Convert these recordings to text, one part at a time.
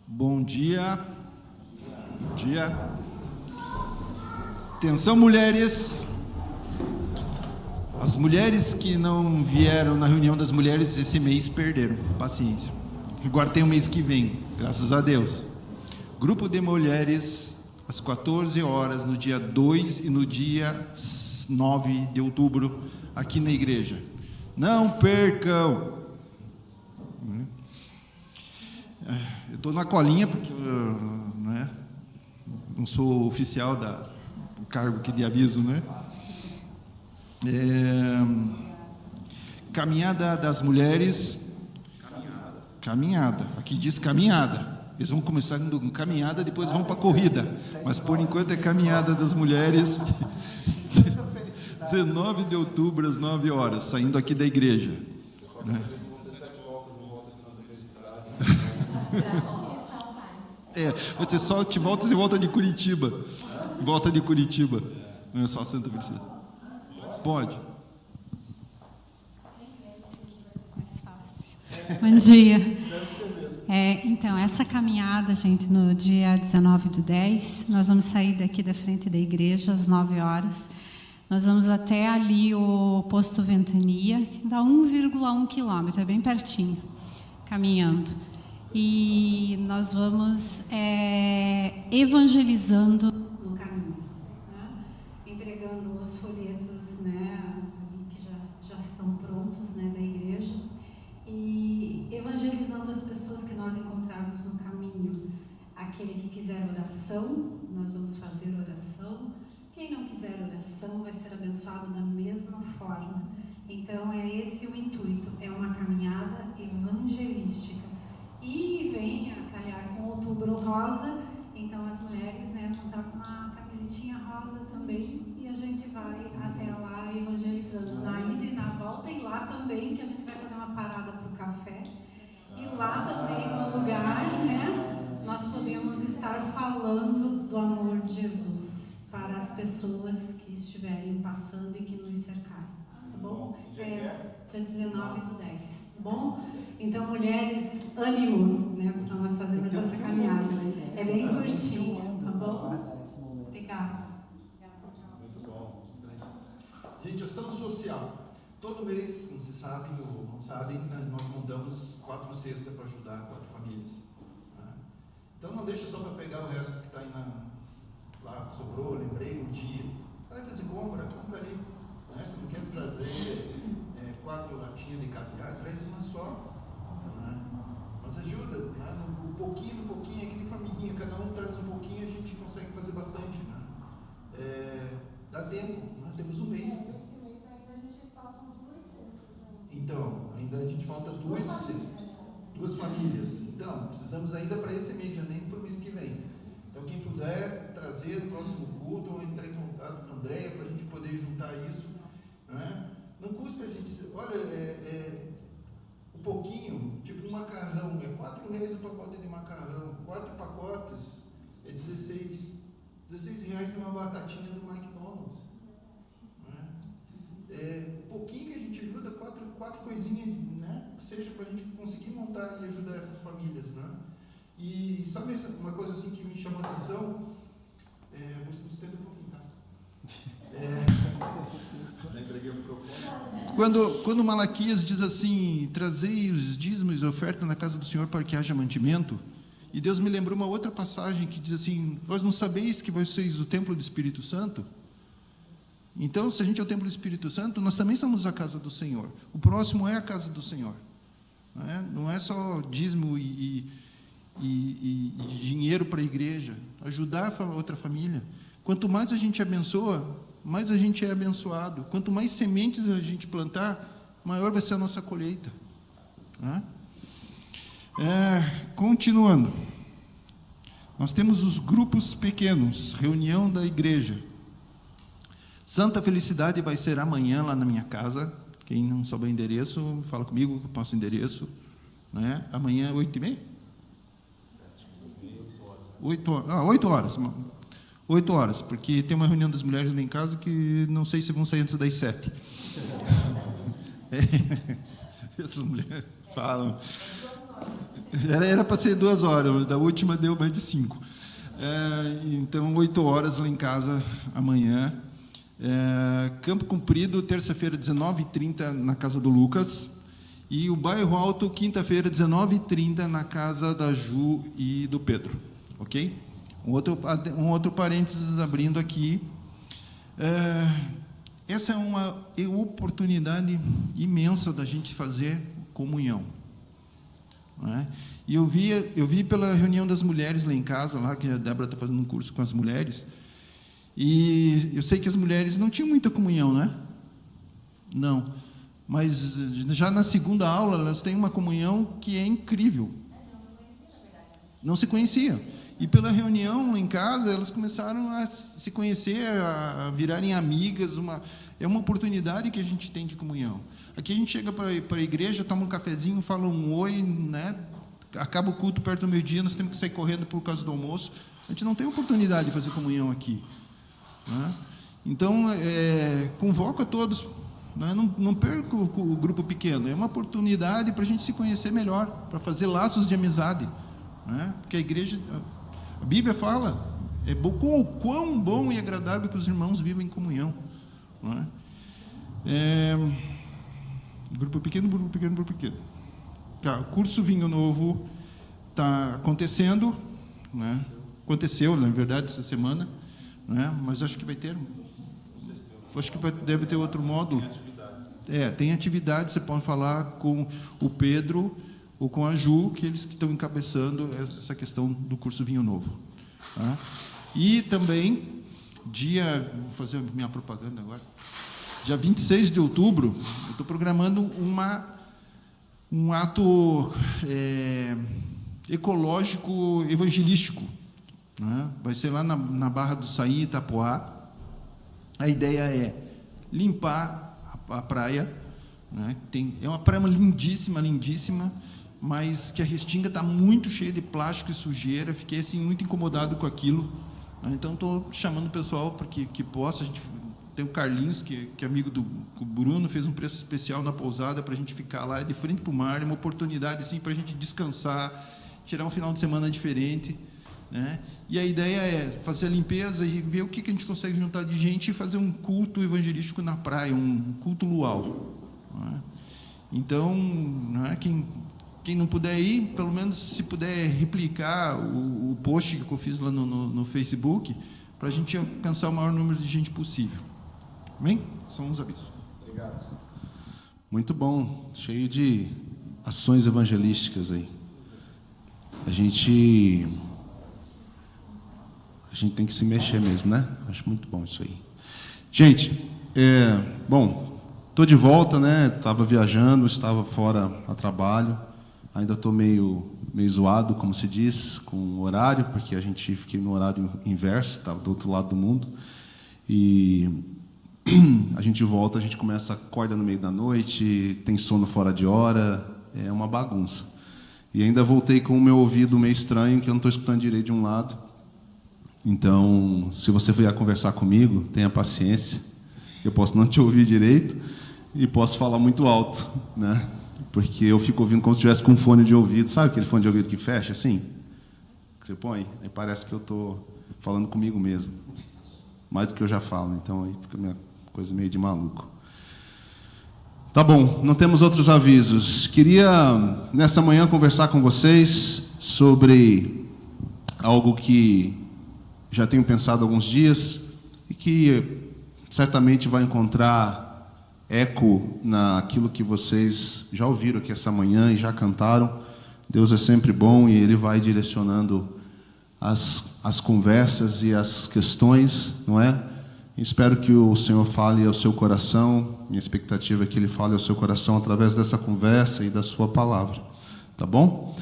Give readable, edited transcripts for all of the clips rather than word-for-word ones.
Bom dia. Bom dia. Atenção, mulheres. As mulheres que não vieram na reunião das mulheres esse mês perderam. Paciência. Agora tem o mês que vem, graças a Deus. Grupo de mulheres, às 14 horas, no dia 2 e no dia 9 de outubro, aqui na igreja. Não percam. Eu estou na colinha porque eu não sou oficial do cargo aqui de aviso, né? Caminhada das mulheres. Caminhada. Aqui diz caminhada. Eles vão começar com caminhada, depois vão para a corrida. Mas por enquanto é caminhada das mulheres. 19 de outubro, às 9 horas, saindo aqui da igreja. Né? Vai ser só de voltas e volta de Curitiba. Volta de Curitiba. Não é só Santa Felicidade. Pode. Mais fácil. Bom dia. Então, essa caminhada, gente, no dia 19/10, nós vamos sair daqui da frente da igreja às 9 horas. Nós vamos até ali o posto Ventania, que dá 1,1 quilômetro, é bem pertinho, caminhando. E nós vamos evangelizando no caminho, né? Entregando os folhetos, né, que já estão prontos, né, da igreja, e evangelizando as pessoas que nós encontrarmos no caminho. Aquele que quiser oração, nós vamos fazer oração. Quem não quiser oração vai ser abençoado da mesma forma. Então é esse o intuito, é uma caminhada evangelística. E vem a calhar com Outubro Rosa, então as mulheres, né, vão estar com uma camisetinha rosa também, e a gente vai até lá evangelizando na ida e na volta, e lá também que a gente vai fazer uma parada para o café, e lá também no lugar, né, nós podemos estar falando do amor de Jesus para as pessoas que estiverem passando e que nos cercarem, tá bom? Dia 19/10, tá bom? Então, mulheres, ânimo, né, para nós fazermos essa caminhada. É bem curtinho, tá bom? Obrigada. Muito bom. Gente, ação social. Todo mês, como vocês sabem ou não sabem, nós montamos 4 cestas para ajudar 4 famílias. Né? Então, não deixa só para pegar o resto que está aí lá, que sobrou, lembrei um dia. Vai fazer compra ali. Né? Se não quer trazer 4 latinhas de caviar, traz uma só. Mas ajuda, né? No pouquinho, aqui de família, cada um traz um pouquinho, a gente consegue fazer bastante, né? Dá tempo, né? Temos um mês. Esse mês ainda a gente falta 2 cestas. Então, ainda a gente falta 2 cestas, 2 famílias. Então, precisamos ainda para esse mês, já nem para o mês que vem. Então, quem puder trazer no próximo culto, ou entrar em contato com a Andréia para a gente poder juntar isso, né? Não custa a gente, olha, um pouquinho, tipo um macarrão, é R$4 o pacote de macarrão, 4 pacotes é 16 reais numa batatinha do McDonald's. Né? Um pouquinho que a gente ajuda, 4 coisinhas, né? Que seja para a gente conseguir montar e ajudar essas famílias. Né? E sabe uma coisa assim que me chamou a atenção? Vou estender um pouquinho, tá? Quando Malaquias diz assim, trazei os dízimos e ofertas na casa do Senhor para que haja mantimento, e Deus me lembrou uma outra passagem que diz assim, vós não sabeis que vós sois o templo do Espírito Santo? Então, se a gente é o templo do Espírito Santo, nós também somos a casa do Senhor. O próximo é a casa do Senhor. Não é só dízimo e dinheiro para a igreja, ajudar a outra família. Quanto mais a gente abençoa, mais a gente é abençoado. Quanto mais sementes a gente plantar, maior vai ser a nossa colheita. Continuando. Nós temos os grupos pequenos, reunião da igreja. Santa Felicidade vai ser amanhã lá na minha casa. Quem não souber o endereço, fala comigo que eu passo o endereço. Né? Amanhã, 8h30? 8 horas. 8 horas, porque tem uma reunião das mulheres lá em casa que não sei se vão sair antes das 7. Essas mulheres falam. Era para ser 2 horas, mas da última deu mais de 5. Então, 8 horas lá em casa amanhã. Campo Comprido, terça-feira, 19h30, na casa do Lucas. E o Bairro Alto, quinta-feira, 19h30, na casa da Ju e do Pedro. Ok? Um outro parênteses abrindo aqui. Essa é uma oportunidade imensa da gente fazer comunhão. Não é? E eu vi pela reunião das mulheres lá em casa, lá que a Débora está fazendo um curso com as mulheres, e eu sei que as mulheres não tinham muita comunhão, né? Não. Mas já na segunda aula elas têm uma comunhão que é incrível. Não se conhecia. E pela reunião em casa elas começaram a se conhecer, a virarem amigas. É uma oportunidade que a gente tem de comunhão. Aqui a gente chega para a igreja, toma um cafezinho, fala um oi, né? Acaba o culto perto do meio-dia, nós temos que sair correndo por causa do almoço. A gente não tem oportunidade de fazer comunhão aqui, né? Então, convoco a todos, né? Não perca o grupo pequeno. É uma oportunidade para a gente se conhecer melhor, para fazer laços de amizade, né? Porque a igreja, a Bíblia fala, quão bom e agradável que os irmãos vivem em comunhão, né? Grupo pequeno. O curso Vinho Novo está acontecendo, né? Aconteceu, na verdade, essa semana, né? Mas acho que vai ter. Acho que deve ter outro módulo. Tem atividade. Você pode falar com o Pedro ou com a Ju, que eles que estão encabeçando essa questão do curso Vinho Novo, tá? E também, vou fazer minha propaganda agora. Dia 26 de outubro, eu estou programando um ato ecológico evangelístico, né? Vai ser lá na Barra do Saí, Itapoá. A ideia é limpar a praia, né? É uma praia lindíssima, mas que a restinga está muito cheia de plástico e sujeira. Fiquei assim, muito incomodado com aquilo, né? Então estou chamando o pessoal para que possa. A gente tem o Carlinhos, que é amigo do Bruno, fez um preço especial na pousada para a gente ficar lá, de frente para o mar. É uma oportunidade assim, para a gente descansar, tirar um final de semana diferente, né? E a ideia é fazer a limpeza e ver o que a gente consegue juntar de gente e fazer um culto evangelístico na praia, um culto luau, né? Então, né, quem não puder ir, pelo menos se puder replicar o post que eu fiz lá no Facebook, para a gente alcançar o maior número de gente possível. Amém? São uns avisos. Obrigado. Muito bom, cheio de ações evangelísticas aí. A gente tem que se mexer mesmo, né? Acho muito bom isso aí. Gente, bom, estou de volta, né? Estava viajando, estava fora a trabalho. Ainda estou meio zoado, como se diz, com o horário, porque fiquei no horário inverso, estava do outro lado do mundo. E a gente volta, a gente acorda no meio da noite, tem sono fora de hora, é uma bagunça. E ainda voltei com o meu ouvido meio estranho, que eu não estou escutando direito de um lado. Então, se você vier conversar comigo, tenha paciência. Eu posso não te ouvir direito e posso falar muito alto, né? Porque eu fico ouvindo como se estivesse com um fone de ouvido. Sabe aquele fone de ouvido que fecha assim? Que você põe? Aí parece que eu estou falando comigo mesmo. Mais do que eu já falo. Então, aí fica minha coisa meio de maluco. Tá bom, não temos outros avisos. Queria, nessa manhã, conversar com vocês sobre algo que já tenho pensado há alguns dias e que certamente vai encontrar eco naquilo que vocês já ouviram aqui essa manhã e já cantaram. Deus é sempre bom e Ele vai direcionando as conversas e as questões, não é? Espero que o Senhor fale ao seu coração. Minha expectativa é que Ele fale ao seu coração através dessa conversa e da sua palavra. Tá bom?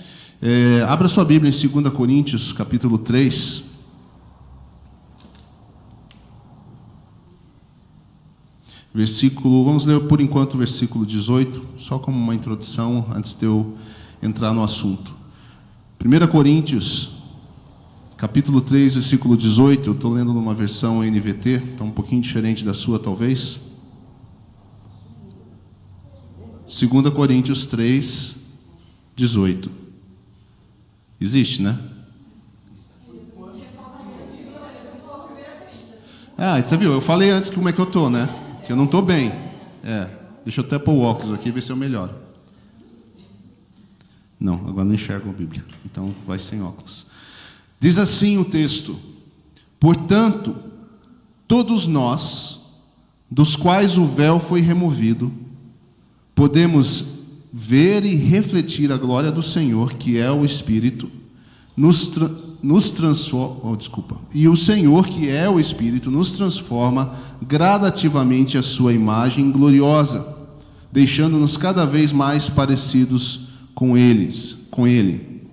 Abra sua Bíblia em 2 Coríntios, capítulo 3. Vamos ler por enquanto o versículo 18, só como uma introdução, antes de eu entrar no assunto. 1 Coríntios, capítulo 3, versículo 18, eu estou lendo numa versão NVT, está um pouquinho diferente da sua, talvez. 2 Coríntios 3, 18. Existe, né? Você viu? Eu falei antes como é que eu estou, né? Que eu não estou bem. Deixa eu até pôr o óculos aqui e ver se eu melhoro. Não, agora não enxergo a Bíblia. Então vai sem óculos. Diz assim o texto: portanto, todos nós, dos quais o véu foi removido, podemos ver e refletir a glória do Senhor, que é o Espírito, nos transforma, e o Senhor, que é o Espírito, nos transforma gradativamente à sua imagem gloriosa, deixando-nos cada vez mais parecidos com Ele.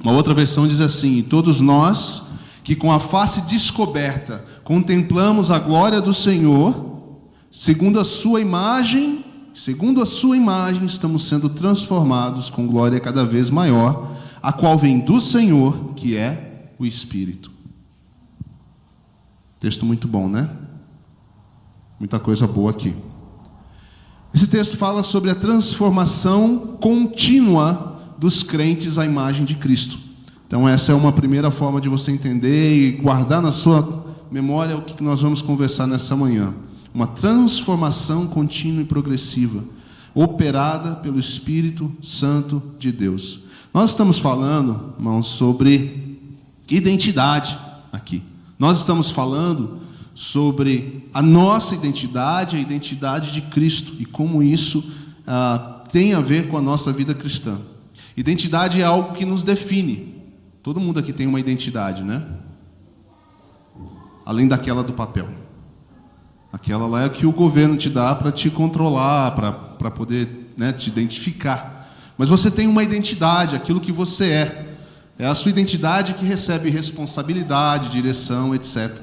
Uma outra versão diz assim: e todos nós, que com a face descoberta contemplamos a glória do Senhor, segundo a sua imagem, estamos sendo transformados com glória cada vez maior, a qual vem do Senhor, que é o Espírito. Texto muito bom, né? Muita coisa boa aqui. Esse texto fala sobre a transformação contínua dos crentes à imagem de Cristo. Então essa é uma primeira forma de você entender e guardar na sua memória o que nós vamos conversar nessa manhã. Uma transformação contínua e progressiva, operada pelo Espírito Santo de Deus. Nós estamos falando, irmãos, sobre identidade aqui. Nós estamos falando sobre a nossa identidade, a identidade de Cristo, e como isso tem a ver com a nossa vida cristã. Identidade é algo que nos define. Todo mundo aqui tem uma identidade, né? Além daquela do papel. Aquela lá é que o governo te dá para te controlar, para poder, né, te identificar. Mas você tem uma identidade, aquilo que você é. É a sua identidade que recebe responsabilidade, direção, etc.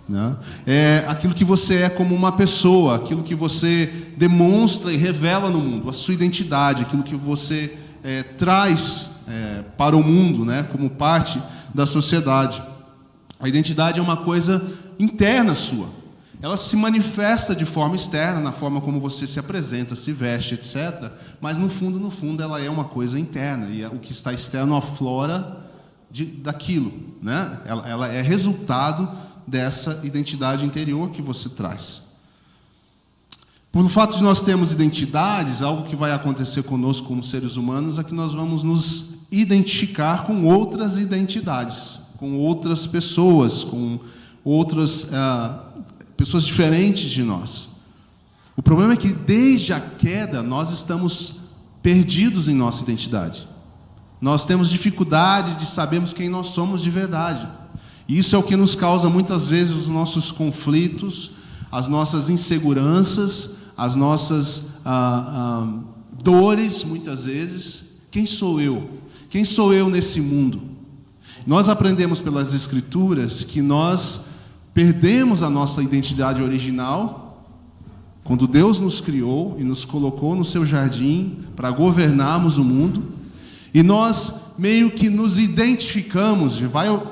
Né? É aquilo que você é como uma pessoa, aquilo que você demonstra e revela no mundo. A sua identidade, aquilo que você traz para o mundo, né, como parte da sociedade. A identidade é uma coisa interna sua. Ela se manifesta de forma externa, na forma como você se apresenta, se veste, etc. Mas no fundo, ela é uma coisa interna. E o que está externo aflora daquilo, né? Ela é resultado dessa identidade interior que você traz. Por fato de nós termos identidades, algo que vai acontecer conosco como seres humanos é que nós vamos nos identificar com outras identidades, com outras pessoas, com outras pessoas diferentes de nós. O problema é que desde a queda nós estamos perdidos em nossa identidade. Nós temos dificuldade de sabermos quem nós somos de verdade. E isso é o que nos causa muitas vezes os nossos conflitos, as nossas inseguranças, as nossas dores, muitas vezes. Quem sou eu? Quem sou eu nesse mundo? Nós aprendemos pelas Escrituras que nós perdemos a nossa identidade original quando Deus nos criou e nos colocou no seu jardim para governarmos o mundo, e nós meio que nos identificamos.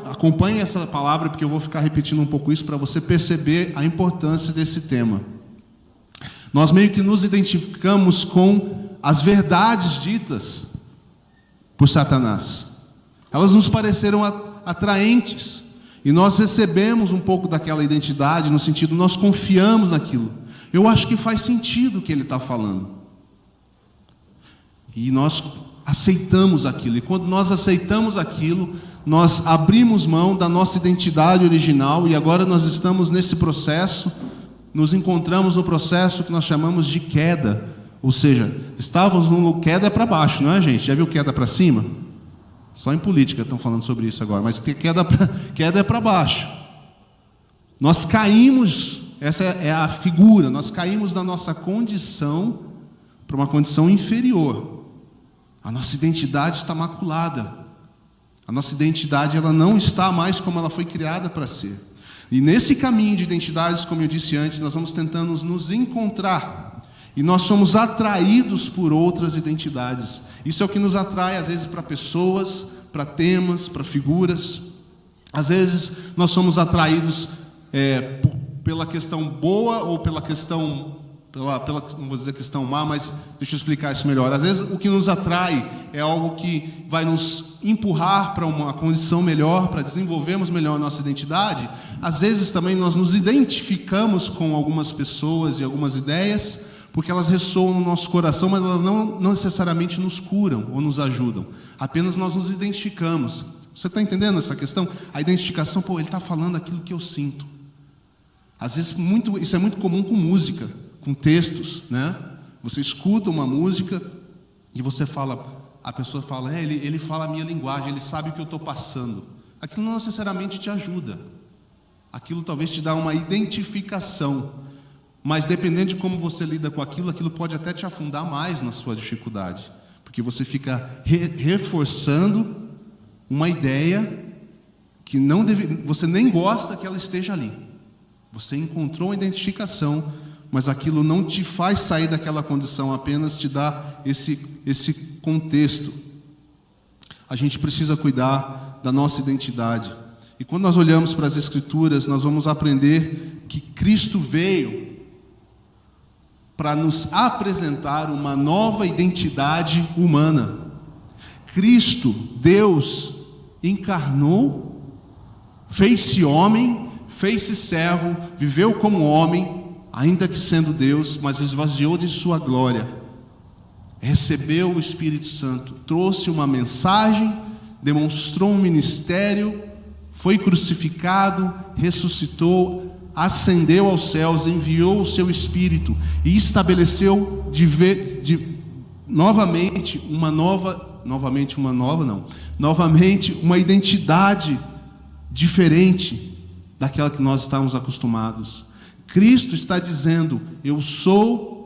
Acompanhe essa palavra, porque eu vou ficar repetindo um pouco isso para você perceber a importância desse tema. Nós meio que nos identificamos com as verdades ditas por Satanás. Elas nos pareceram atraentes. E nós recebemos um pouco daquela identidade, no sentido, nós confiamos naquilo. Eu acho que faz sentido o que ele está falando. E nós aceitamos aquilo. E quando nós aceitamos aquilo, nós abrimos mão da nossa identidade original. E agora nós estamos nesse processo, nos encontramos no processo que nós chamamos de queda. Ou seja, estávamos no queda para baixo, não é, gente? Já viu queda para cima? Só em política estão falando sobre isso agora, mas queda é para baixo. Nós caímos, essa é a figura, nós caímos da nossa condição para uma condição inferior. A nossa identidade está maculada. A nossa identidade, ela não está mais como ela foi criada para ser. E nesse caminho de identidades, como eu disse antes, nós vamos tentando nos encontrar. E nós somos atraídos por outras identidades. Isso é o que nos atrai, às vezes, para pessoas, para temas, para figuras. Às vezes, nós somos atraídos pela questão boa ou pela questão não vou dizer questão má, mas deixa eu explicar isso melhor. Às vezes o que nos atrai é algo que vai nos empurrar para uma condição melhor, para desenvolvermos melhor a nossa identidade. Às vezes também nós nos identificamos com algumas pessoas e algumas ideias, porque elas ressoam no nosso coração, mas elas não necessariamente nos curam ou nos ajudam. Apenas nós nos identificamos. Você está entendendo essa questão? A identificação, ele está falando aquilo que eu sinto. Às vezes isso é muito comum com música, com textos, né? Você escuta uma música e você fala, a pessoa fala, ele fala a minha linguagem, ele sabe o que eu estou passando. Aquilo não necessariamente te ajuda. Aquilo talvez te dá uma identificação, mas dependendo de como você lida com aquilo, aquilo pode até te afundar mais na sua dificuldade, porque você fica reforçando uma ideia que você nem gosta que ela esteja ali. Você encontrou uma identificação, mas aquilo não te faz sair daquela condição, apenas te dá esse contexto. A gente precisa cuidar da nossa identidade. E quando nós olhamos para as Escrituras, nós vamos aprender que Cristo veio para nos apresentar uma nova identidade humana. Cristo, Deus, encarnou, fez-se homem, fez-se servo, viveu como homem, ainda que sendo Deus, mas esvaziou de sua glória, recebeu o Espírito Santo, trouxe uma mensagem, demonstrou um ministério, foi crucificado, ressuscitou, ascendeu aos céus, enviou o seu Espírito e estabeleceu novamente uma identidade diferente daquela que nós estávamos acostumados. Cristo está dizendo, eu sou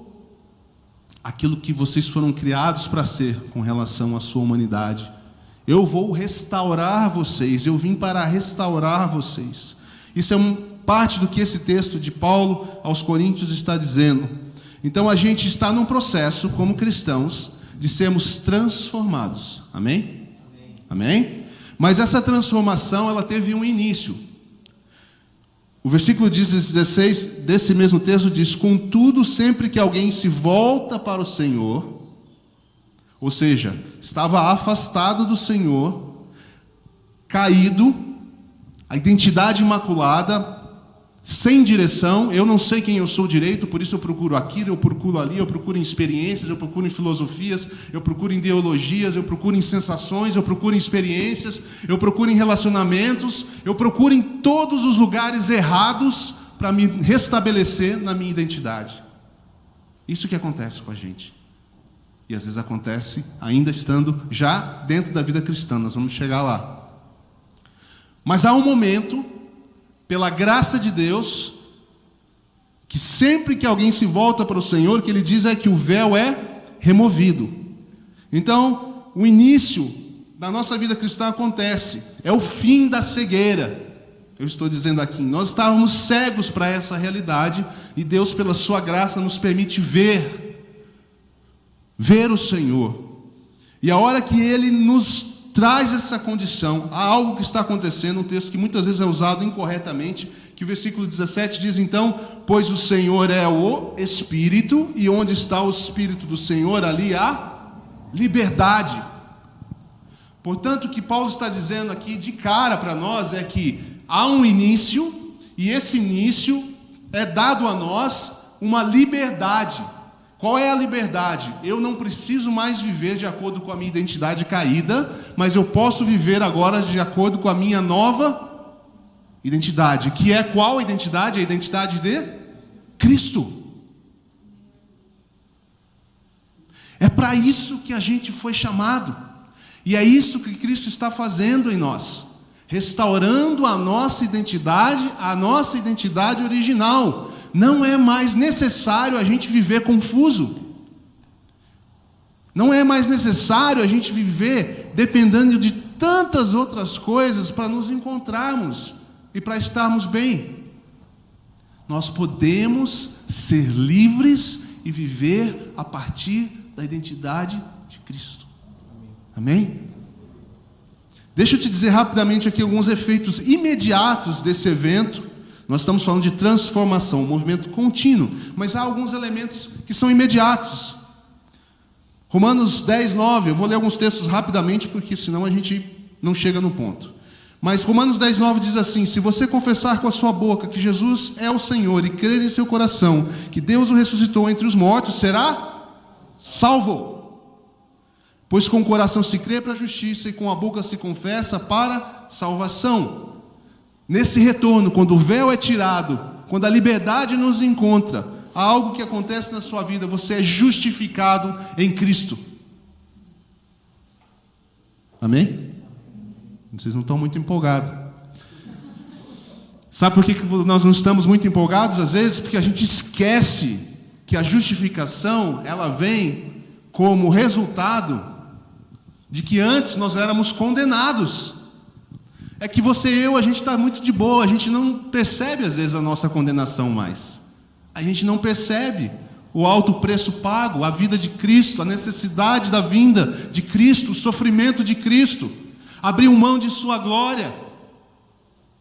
aquilo que vocês foram criados para ser com relação à sua humanidade. Eu vou restaurar vocês, eu vim para restaurar vocês. Isso é parte do que esse texto de Paulo aos Coríntios está dizendo. Então a gente está num processo, como cristãos, de sermos transformados. Amém? Amém? Mas essa transformação, ela teve um início. O versículo 16 desse mesmo texto diz, contudo, sempre que alguém se volta para o Senhor, ou seja, estava afastado do Senhor, caído, a identidade imaculada, sem direção, eu não sei quem eu sou direito, por isso eu procuro aquilo, eu procuro ali, eu procuro em experiências, eu procuro em filosofias, eu procuro em ideologias, eu procuro em sensações, eu procuro em experiências, eu procuro em relacionamentos, eu procuro em todos os lugares errados para me restabelecer na minha identidade. Isso que acontece com a gente. E às vezes acontece ainda estando já dentro da vida cristã, nós vamos chegar lá. Mas há um momento, pela graça de Deus, que sempre que alguém se volta para o Senhor, o que ele diz é que o véu é removido. Então, o início da nossa vida cristã acontece, é o fim da cegueira. Eu estou dizendo aqui, nós estávamos cegos para essa realidade, e Deus, pela sua graça, nos permite ver o Senhor. E a hora que Ele nos traz essa condição, há algo que está acontecendo, um texto que muitas vezes é usado incorretamente, que o versículo 17 diz então, pois o Senhor é o Espírito, e onde está o Espírito do Senhor, ali há liberdade. Portanto, o que Paulo está dizendo aqui de cara para nós é que há um início, e esse início é dado a nós uma liberdade. Qual é a liberdade? Eu não preciso mais viver de acordo com a minha identidade caída, mas eu posso viver agora de acordo com a minha nova identidade. Que é qual identidade? A identidade de Cristo. É para isso que a gente foi chamado. E é isso que Cristo está fazendo em nós. Restaurando a nossa identidade original. Não é mais necessário a gente viver confuso. Não é mais necessário a gente viver dependendo de tantas outras coisas para nos encontrarmos e para estarmos bem. Nós podemos ser livres e viver a partir da identidade de Cristo. Amém? Deixa eu te dizer rapidamente aqui alguns efeitos imediatos desse evento Nós estamos falando de transformação, um movimento contínuo, mas há alguns elementos que são imediatos. Romanos 10, 9, eu vou ler alguns textos rapidamente, porque senão a gente não chega no ponto. Mas Romanos 10, 9 diz assim: se você confessar com a sua boca que Jesus é o Senhor e crer em seu coração que Deus o ressuscitou entre os mortos, será salvo. Pois com o coração se crê para a justiça e com a boca se confessa para salvação. Nesse retorno, quando o véu é tirado, quando a liberdade nos encontra, há algo que acontece na sua vida: você é justificado em Cristo. Amém? Vocês não estão muito empolgados. Sabe por que nós não estamos muito empolgados às vezes? Porque a gente esquece que a justificação, ela vem como resultado de que antes nós éramos condenados. É que você e eu, a gente está muito de boa, a gente não percebe às vezes a nossa condenação mais. A gente não percebe o alto preço pago, a vida de Cristo, a necessidade da vinda de Cristo, o sofrimento de Cristo. Abriu mão de sua glória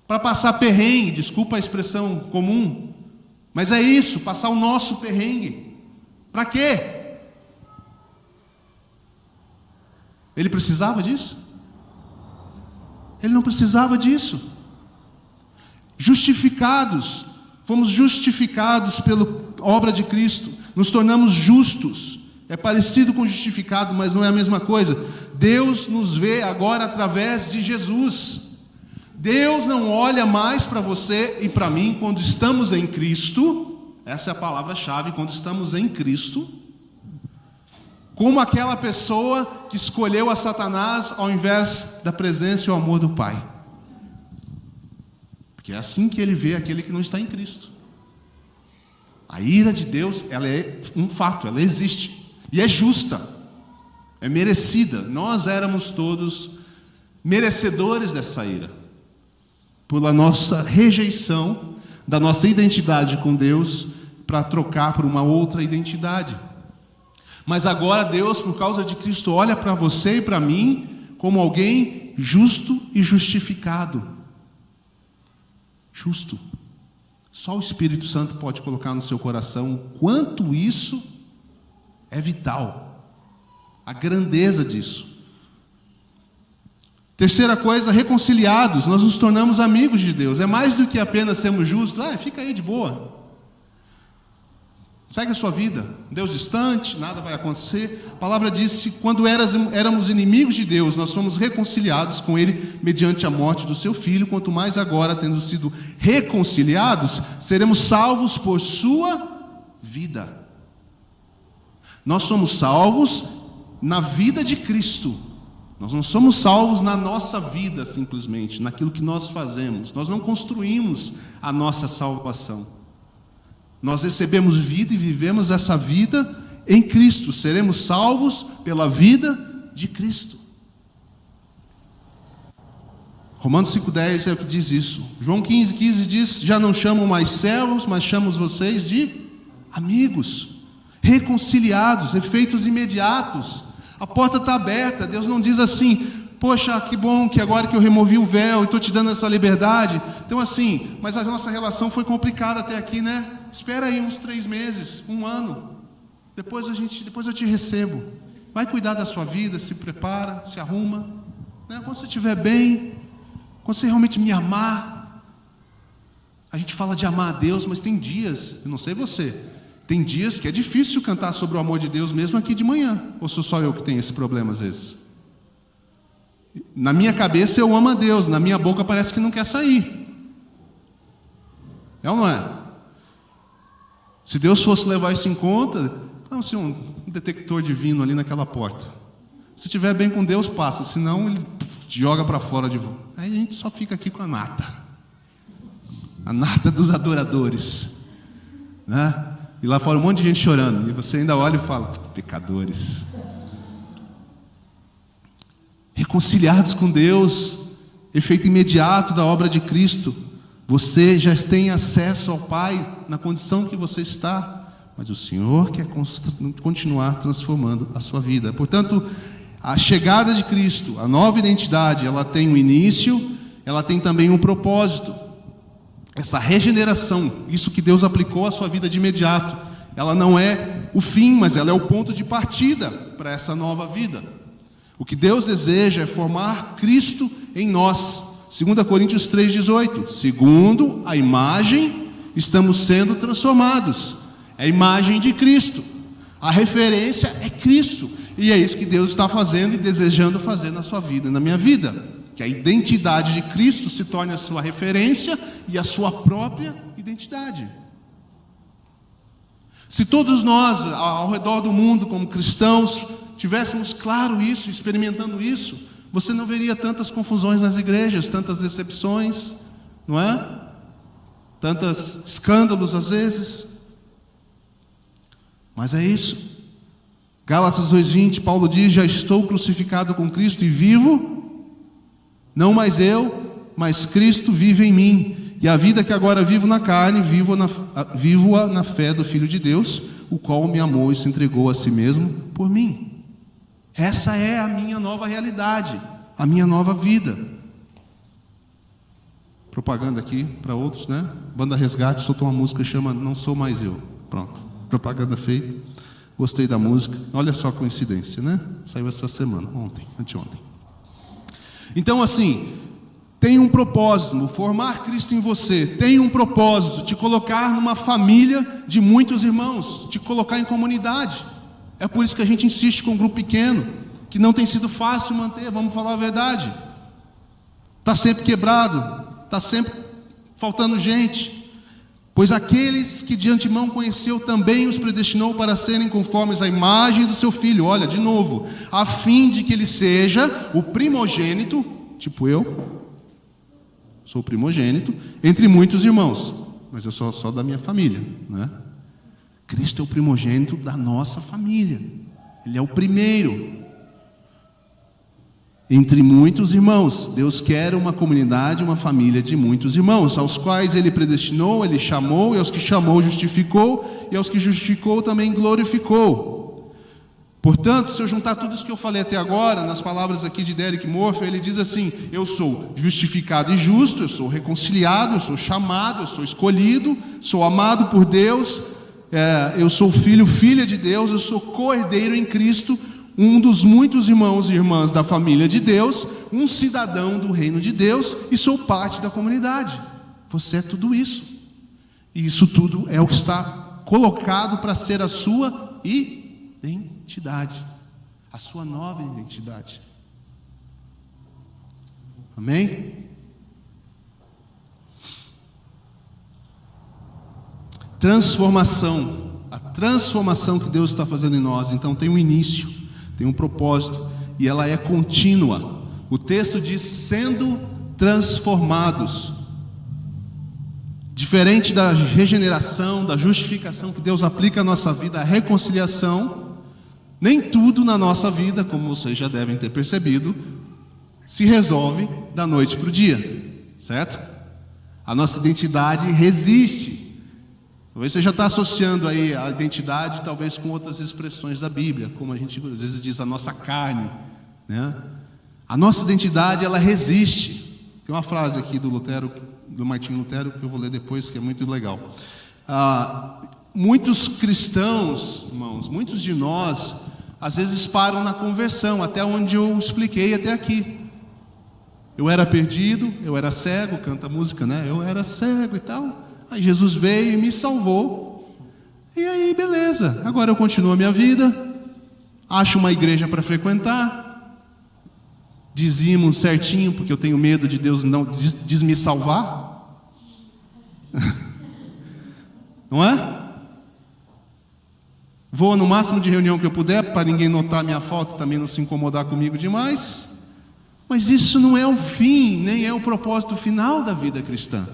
para passar perrengue, desculpa a expressão comum, mas é isso, passar o nosso perrengue. Para quê? Ele precisava disso? Ele não precisava disso. Justificados, fomos justificados pela obra de Cristo, nos tornamos justos. É parecido com justificado, mas não é a mesma coisa. Deus nos vê agora através de Jesus. Deus não olha mais para você e para mim quando estamos em Cristo. Essa é a palavra-chave, quando estamos em Cristo, como aquela pessoa que escolheu a Satanás ao invés da presença e o amor do Pai. Porque é assim que ele vê aquele que não está em Cristo. A ira de Deus, ela é um fato, ela existe. E é justa, é merecida. Nós éramos todos merecedores dessa ira, pela nossa rejeição da nossa identidade com Deus para trocar por uma outra identidade. Mas agora Deus, por causa de Cristo, olha para você e para mim como alguém justo e justificado. Justo. Só o Espírito Santo pode colocar no seu coração o quanto isso é vital. A grandeza disso. Terceira coisa, reconciliados. Nós nos tornamos amigos de Deus. É mais do que apenas sermos justos. Fica aí de boa. Segue a sua vida, Deus distante, nada vai acontecer. A palavra diz que quando éramos inimigos de Deus, nós fomos reconciliados com Ele mediante a morte do seu Filho. Quanto mais agora, tendo sido reconciliados, seremos salvos por sua vida. Nós somos salvos na vida de Cristo. Nós não somos salvos na nossa vida simplesmente, naquilo que nós fazemos. Nós não construímos a nossa salvação. Nós recebemos vida e vivemos essa vida em Cristo. Seremos salvos pela vida de Cristo. Romanos 5,10 é o que diz isso. João 15,15 diz: já não chamam mais servos, mas chamamos vocês de amigos, reconciliados, efeitos imediatos. A porta está aberta. Deus não diz assim: poxa, que bom que agora que eu removi o véu e estou te dando essa liberdade. Então assim, mas a nossa relação foi complicada até aqui, né? Espera aí uns 3 meses, 1 ano. Depois eu te recebo. Vai cuidar da sua vida, se prepara, se arruma. Né? Quando você estiver bem, quando você realmente me amar. A gente fala de amar a Deus, mas tem dias, eu não sei você, tem dias que é difícil cantar sobre o amor de Deus mesmo aqui de manhã. Ou sou só eu que tenho esse problema às vezes? Na minha cabeça eu amo a Deus, na minha boca parece que não quer sair. É ou não é? Se Deus fosse levar isso em conta, não, se um detector divino ali naquela porta. Se estiver bem com Deus, passa, senão ele joga para fora de volta. Aí a gente só fica aqui com a nata dos adoradores, né? E lá fora um monte de gente chorando, e você ainda olha e fala: pecadores. Reconciliados com Deus, efeito imediato da obra de Cristo. Você já tem acesso ao Pai na condição que você está, mas o Senhor quer continuar transformando a sua vida. Portanto, a chegada de Cristo, a nova identidade, ela tem um início, ela tem também um propósito. essa regeneração, isso que Deus aplicou à sua vida de imediato, ela não é o fim, mas ela é o ponto de partida para essa nova vida. O que Deus deseja é formar Cristo em nós. 2 Coríntios 3,18. Segundo a imagem, estamos sendo transformados. É a imagem de Cristo. A referência é Cristo. E é isso que Deus está fazendo e desejando fazer na sua vida e na minha vida. Que a identidade de Cristo se torne a sua referência e a sua própria identidade. Se todos nós, ao redor do mundo, como cristãos, tivéssemos claro isso, experimentando isso, você não veria tantas confusões nas igrejas, tantas decepções, não é? Tantos escândalos às vezes. Mas é isso. Gálatas 2:20, Paulo diz: já estou crucificado com Cristo e vivo, não mais eu, mas Cristo vive em mim. E a vida que agora vivo na carne, vivo-a na fé do Filho de Deus, o qual me amou e se entregou a si mesmo por mim. Essa é a minha nova realidade, a minha nova vida. Propaganda aqui para outros, né? Banda Resgate soltou uma música que chama Não Sou Mais Eu. Pronto, propaganda feita. Gostei da música. Olha só a coincidência, né? Saiu essa semana, anteontem. Então, assim, tem um propósito, formar Cristo em você. Tem um propósito, te colocar numa família de muitos irmãos, te colocar em comunidade. É por isso que a gente insiste com um grupo pequeno, que não tem sido fácil manter, vamos falar a verdade. Está sempre quebrado, está sempre faltando gente. Pois aqueles que de antemão conheceu também os predestinou para serem conformes à imagem do seu Filho. Olha, de novo, a fim de que ele seja o primogênito, tipo eu, sou o primogênito, entre muitos irmãos. Mas eu sou só da minha família, né? Cristo é o primogênito da nossa família. Ele é o primeiro. Entre muitos irmãos. Deus quer uma comunidade, uma família de muitos irmãos, aos quais Ele predestinou, Ele chamou, e aos que chamou justificou, e aos que justificou também glorificou. Portanto, se eu juntar tudo isso que eu falei até agora, nas palavras aqui de Derek Murphy, ele diz assim: eu sou justificado e justo, eu sou reconciliado, eu sou chamado, eu sou escolhido, sou amado por Deus, eu sou filha de Deus, eu sou co-herdeiro em Cristo, um dos muitos irmãos e irmãs da família de Deus, um cidadão do reino de Deus, e sou parte da comunidade. Você é tudo isso. E isso tudo é o que está colocado para ser a sua identidade, a sua nova identidade. Amém? Transformação. A transformação que Deus está fazendo em nós, então tem um início, tem um propósito, e ela é contínua. O texto diz: sendo transformados. Diferente da regeneração, da justificação que Deus aplica à nossa vida, a reconciliação, nem tudo na nossa vida, como vocês já devem ter percebido, se resolve da noite para o dia, certo? A nossa identidade resiste. Talvez você já está associando aí a identidade talvez com outras expressões da Bíblia, como a gente às vezes diz, a nossa carne, né? A nossa identidade, ela resiste. Tem uma frase aqui do Lutero, do Martinho Lutero, que eu vou ler depois, que é muito legal. Muitos cristãos, irmãos, muitos de nós, às vezes param na conversão, até onde eu expliquei até aqui. Eu era perdido, eu era cego, canta a música, né? Eu era cego e tal. Aí Jesus veio e me salvou. E aí, beleza. Agora eu continuo a minha vida. Acho uma igreja para frequentar. Dizimo certinho, porque eu tenho medo de Deus não me salvar. Não é? Vou no máximo de reunião que eu puder, para ninguém notar minha falta, também não se incomodar comigo demais. Mas isso não é o fim, nem é o propósito final da vida cristã.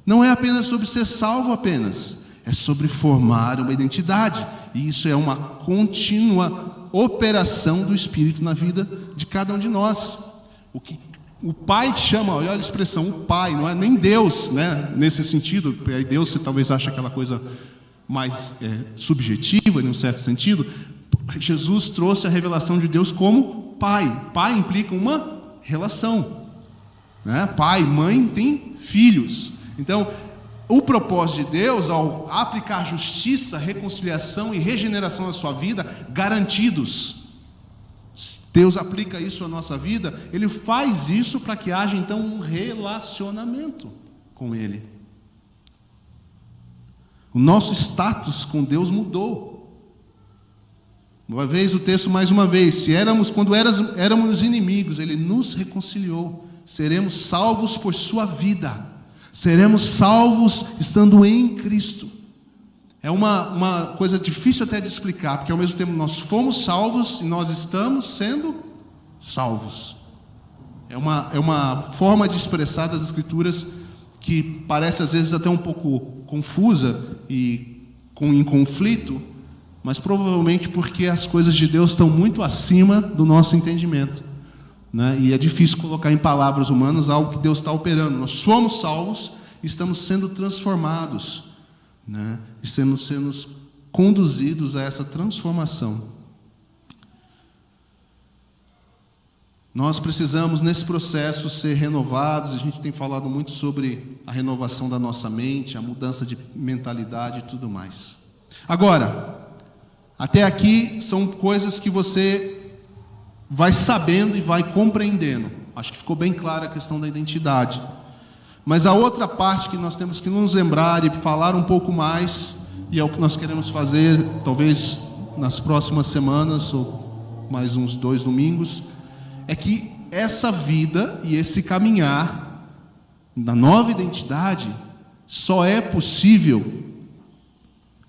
Não é apenas sobre ser salvo apenas, é sobre formar uma identidade. E isso é uma contínua operação do Espírito na vida de cada um de nós. O Pai chama, olha a expressão, o Pai, não é nem Deus, né? Nesse sentido, aí Deus você talvez ache aquela coisa mais subjetiva, em um certo sentido. Jesus trouxe a revelação de Deus como Pai. Pai implica uma relação, né? Pai, mãe tem filhos. Então, o propósito de Deus, ao aplicar justiça, reconciliação e regeneração à sua vida, garantidos. Deus aplica isso à nossa vida, Ele faz isso para que haja então um relacionamento com Ele. O nosso status com Deus mudou. Uma vez o texto, mais uma vez, quando éramos inimigos, Ele nos reconciliou. Seremos salvos por sua vida. Seremos salvos estando em Cristo. É uma coisa difícil até de explicar, porque ao mesmo tempo nós fomos salvos e nós estamos sendo salvos. É uma forma de expressar das Escrituras que parece às vezes até um pouco confusa e em conflito, mas provavelmente porque as coisas de Deus estão muito acima do nosso entendimento, né? E é difícil colocar em palavras humanas algo que Deus está operando. Nós somos salvos e estamos sendo transformados, né? E sendo conduzidos a essa transformação. Nós precisamos nesse processo ser renovados. A gente tem falado muito sobre a renovação da nossa mente, a mudança de mentalidade e tudo mais. Agora, até aqui são coisas que você vai sabendo e vai compreendendo. Acho que ficou bem clara a questão da identidade. Mas a outra parte que nós temos que nos lembrar e falar um pouco mais, e é o que nós queremos fazer, talvez nas próximas semanas, ou mais uns 2 domingos, é que essa vida e esse caminhar da nova identidade só é possível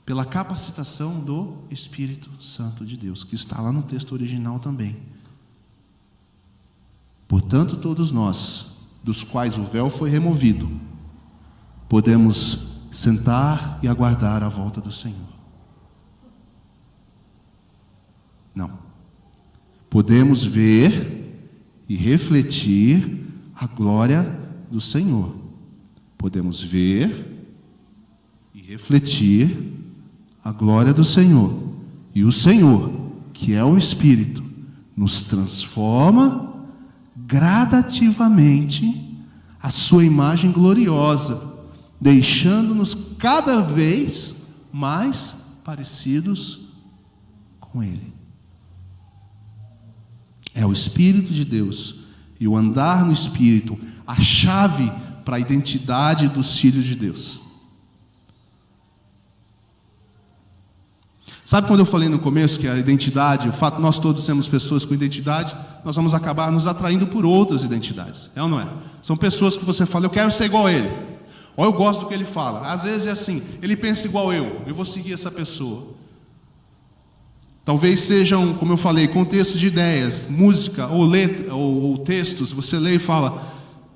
pela capacitação do Espírito Santo de Deus, que está lá no texto original também. Portanto, todos nós, dos quais o véu foi removido, podemos sentar e aguardar a volta do Senhor. Não. Podemos ver e refletir a glória do Senhor. Podemos ver e refletir a glória do Senhor. E o Senhor, que é o Espírito, nos transforma gradativamente a sua imagem gloriosa, deixando-nos cada vez mais parecidos com Ele. É o Espírito de Deus e o andar no Espírito a chave para a identidade dos filhos de Deus. Sabe quando eu falei no começo que a identidade, o fato de nós todos sermos pessoas com identidade, nós vamos acabar nos atraindo por outras identidades, é ou não é? São pessoas que você fala, eu quero ser igual a ele, ou eu gosto do que ele fala. Às vezes é assim, ele pensa igual eu vou seguir essa pessoa. Talvez sejam, como eu falei, contextos de ideias, música ou letra ou textos. Você lê e fala,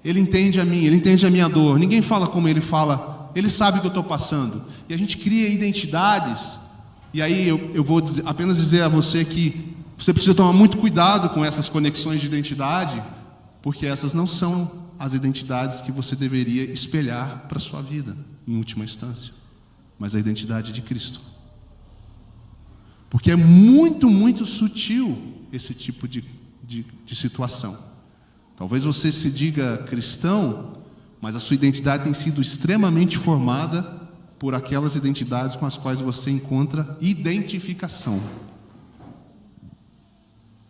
ele entende a mim, ele entende a minha dor. Ninguém fala como ele fala, ele sabe o que eu estou passando. E a gente cria identidades. E aí eu vou apenas dizer a você que você precisa tomar muito cuidado com essas conexões de identidade, porque essas não são as identidades que você deveria espelhar para a sua vida, em última instância, mas a identidade de Cristo. Porque é muito, muito sutil esse tipo de situação. Talvez você se diga cristão, mas a sua identidade tem sido extremamente formada por aquelas identidades com as quais você encontra identificação.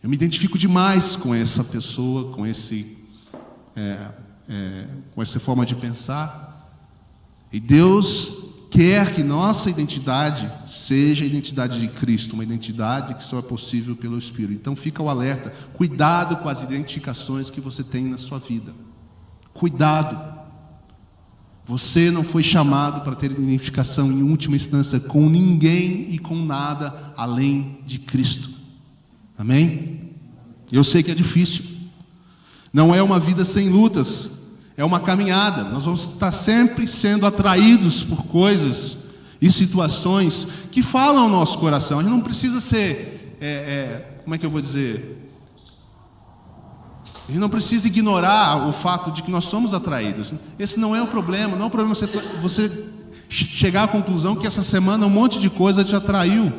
Eu me identifico demais com essa pessoa, com essa forma de pensar. E Deus quer que nossa identidade seja a identidade de Cristo, uma identidade que só é possível pelo Espírito. Então fica o alerta, cuidado com as identificações que você tem na sua vida. Cuidado. Você não foi chamado para ter identificação em última instância com ninguém e com nada além de Cristo. Amém? Eu sei que é difícil. Não é uma vida sem lutas. É uma caminhada. Nós vamos estar sempre sendo atraídos por coisas e situações que falam ao nosso coração. A gente não precisa ser, como é que eu vou dizer? A gente não precisa ignorar o fato de que nós somos atraídos. Esse não é o problema. Não é o problema você chegar à conclusão que essa semana um monte de coisa te atraiu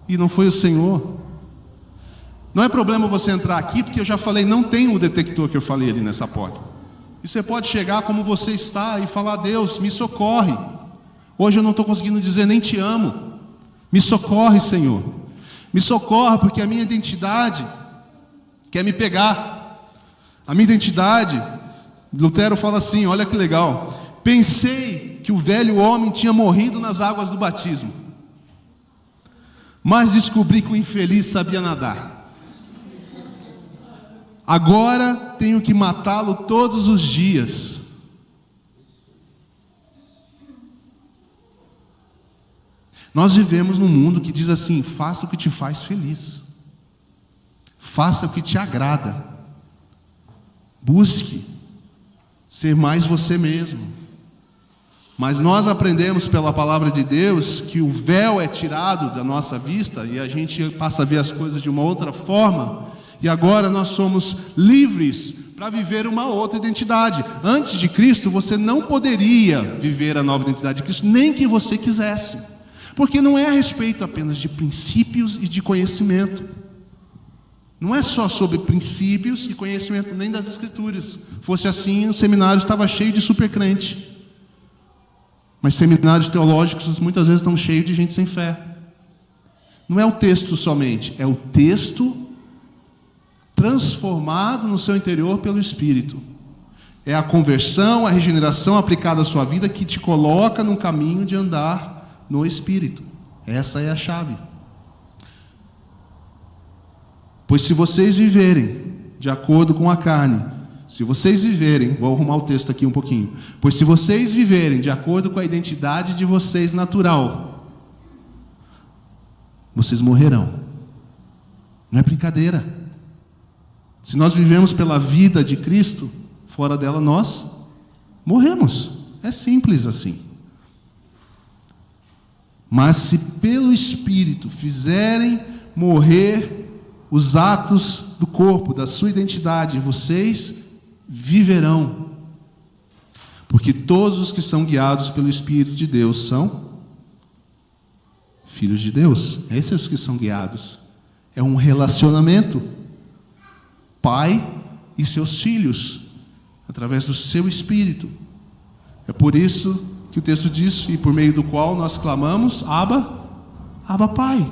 e não foi o Senhor. Não é problema você entrar aqui, porque eu já falei, não tem o detector que eu falei ali nessa porta. E você pode chegar como você está e falar: Deus, me socorre. Hoje eu não estou conseguindo dizer nem te amo. Me socorre, Senhor. Me socorre, porque a minha identidade quer me pegar. A minha identidade, Lutero fala assim, olha que legal: pensei que o velho homem tinha morrido nas águas do batismo, mas descobri que o infeliz sabia nadar. Agora tenho que matá-lo todos os dias. Nós vivemos num mundo que diz assim: faça o que te faz feliz, faça o que te agrada, busque ser mais você mesmo. Mas nós aprendemos pela palavra de Deus que o véu é tirado da nossa vista e a gente passa a ver as coisas de uma outra forma. E agora nós somos livres para viver uma outra identidade. Antes de Cristo, você não poderia viver a nova identidade de Cristo, nem que você quisesse. Porque não é a respeito apenas de princípios e de conhecimento. Não é só sobre princípios e conhecimento, nem das Escrituras. Fosse assim, o seminário estava cheio de supercrente. Mas seminários teológicos muitas vezes estão cheios de gente sem fé. Não é o texto somente, é o texto transformado no seu interior pelo Espírito. É a conversão, a regeneração aplicada à sua vida que te coloca num caminho de andar no Espírito. Essa é a chave. Pois se vocês viverem de acordo com a carne, se vocês viverem, vou arrumar o texto aqui um pouquinho. Pois se vocês viverem de acordo com a identidade de vocês natural, vocês morrerão. Não é brincadeira. Se nós vivemos pela vida de Cristo, fora dela nós morremos. É simples assim. Mas se pelo Espírito fizerem morrer os atos do corpo, da sua identidade, vocês viverão. Porque todos os que são guiados pelo Espírito de Deus são filhos de Deus. Esses são os que são guiados. É um relacionamento. Pai e seus filhos, através do seu Espírito. É por isso que o texto diz: e por meio do qual nós clamamos, Abba, Abba Pai.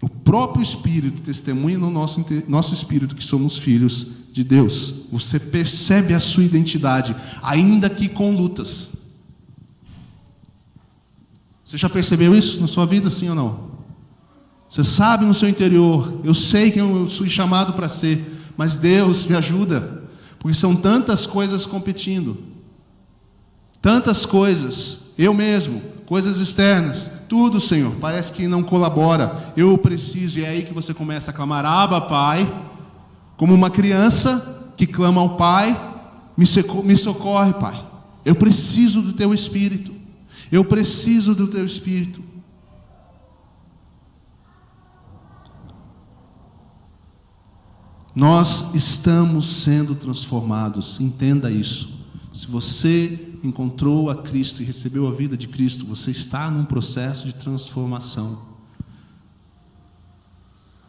O próprio Espírito testemunha no nosso espírito que somos filhos de Deus. Você percebe a sua identidade, ainda que com lutas. Você já percebeu isso na sua vida, sim ou não? Você sabe no seu interior: eu sei quem eu fui chamado para ser, mas Deus me ajuda, porque são tantas coisas competindo, tantas coisas, eu mesmo, coisas externas, tudo, Senhor, parece que não colabora. Eu preciso, e é aí que você começa a clamar: Abba, Pai, como uma criança que clama ao Pai: me socorre, Pai. Eu preciso do Teu Espírito, eu preciso do Teu Espírito. Nós estamos sendo transformados, entenda isso. Se você encontrou a Cristo e recebeu a vida de Cristo, você está num processo de transformação,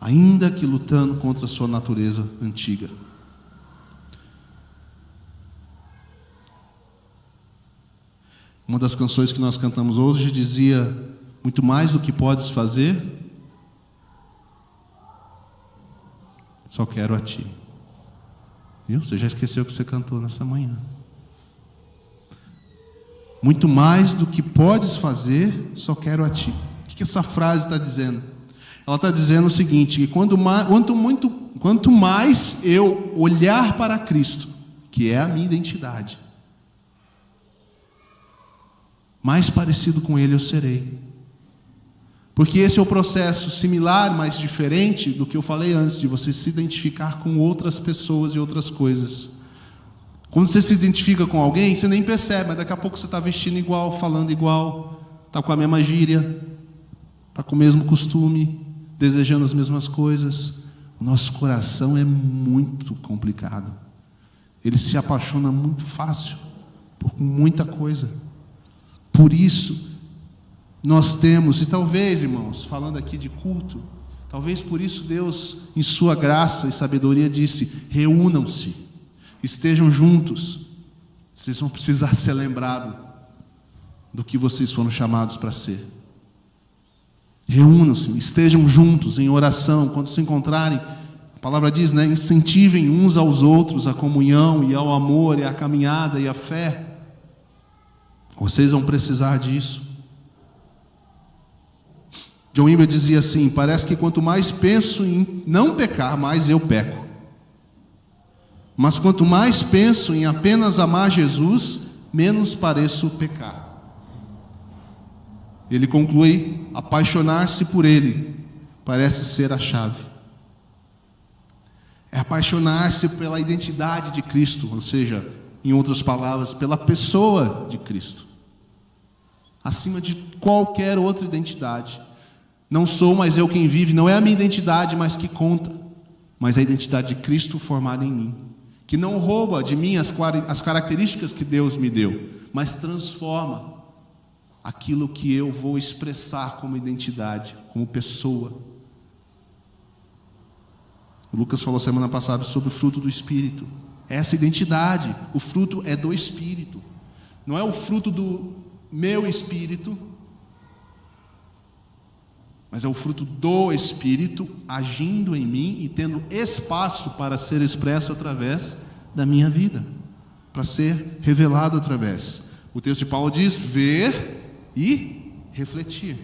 ainda que lutando contra a sua natureza antiga. Uma das canções que nós cantamos hoje dizia: muito mais do que podes fazer, só quero a Ti. Viu? Você já esqueceu o que você cantou nessa manhã. Muito mais do que podes fazer, só quero a Ti. O que essa frase está dizendo? Ela está dizendo o seguinte: que quanto mais eu olhar para Cristo, que é a minha identidade, mais parecido com Ele eu serei. Porque esse é o processo similar, mas diferente do que eu falei antes, de você se identificar com outras pessoas e outras coisas. Quando você se identifica com alguém, você nem percebe, mas daqui a pouco você está vestindo igual, falando igual, está com a mesma gíria, está com o mesmo costume, desejando as mesmas coisas. O nosso coração é muito complicado. Ele se apaixona muito fácil por muita coisa. Por isso, nós temos, e talvez, irmãos, falando aqui de culto, Talvez por isso Deus, em sua graça e sabedoria, disse: reúnam-se, estejam juntos. Vocês vão precisar ser lembrados do que vocês foram chamados para ser. Reúnam-se, estejam juntos em oração. Quando se encontrarem, a palavra diz, né? Incentivem uns aos outros a comunhão e ao amor e a caminhada e a fé. Vocês vão precisar disso. John Wimber dizia assim: parece que quanto mais penso em não pecar, mais eu peco. Mas quanto mais penso em apenas amar Jesus, menos pareço pecar. Ele conclui: apaixonar-se por Ele parece ser a chave. É apaixonar-se pela identidade de Cristo, ou seja, em outras palavras, pela pessoa de Cristo, acima de qualquer outra identidade. Não sou mais eu quem vive, não é a minha identidade mais que conta, mas a identidade de Cristo formada em mim, que não rouba de mim as características que Deus me deu, mas transforma aquilo que eu vou expressar como identidade, como pessoa. O Lucas falou semana passada sobre o fruto do Espírito. Essa identidade, o fruto é do Espírito. Não é o fruto do meu espírito, mas é o fruto do Espírito agindo em mim e tendo espaço para ser expresso através da minha vida, para ser revelado através. O texto de Paulo diz: ver e refletir.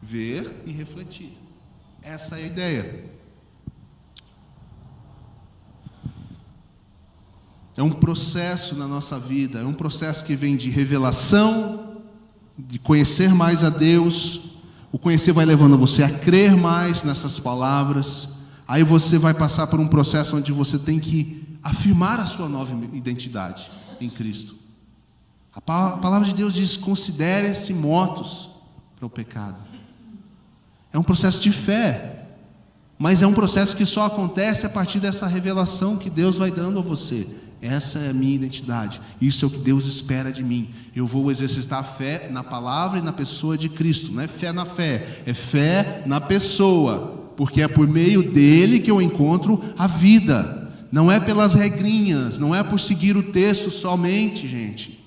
Ver e refletir. Essa é a ideia. É um processo na nossa vida, é um processo que vem de revelação, de conhecer mais a Deus. O conhecer vai levando você a crer mais nessas palavras. Aí você vai passar por um processo onde você tem que afirmar a sua nova identidade em Cristo. A palavra de Deus diz: considere-se mortos para o pecado. É um processo de fé, mas é um processo que só acontece a partir dessa revelação que Deus vai dando a você. Essa é a minha identidade, isso é o que Deus espera de mim. Eu vou exercitar a fé na palavra e na pessoa de Cristo. Não é fé na fé, é fé na pessoa, porque é por meio dele que eu encontro a vida. Não é pelas regrinhas, não é por seguir o texto somente, gente.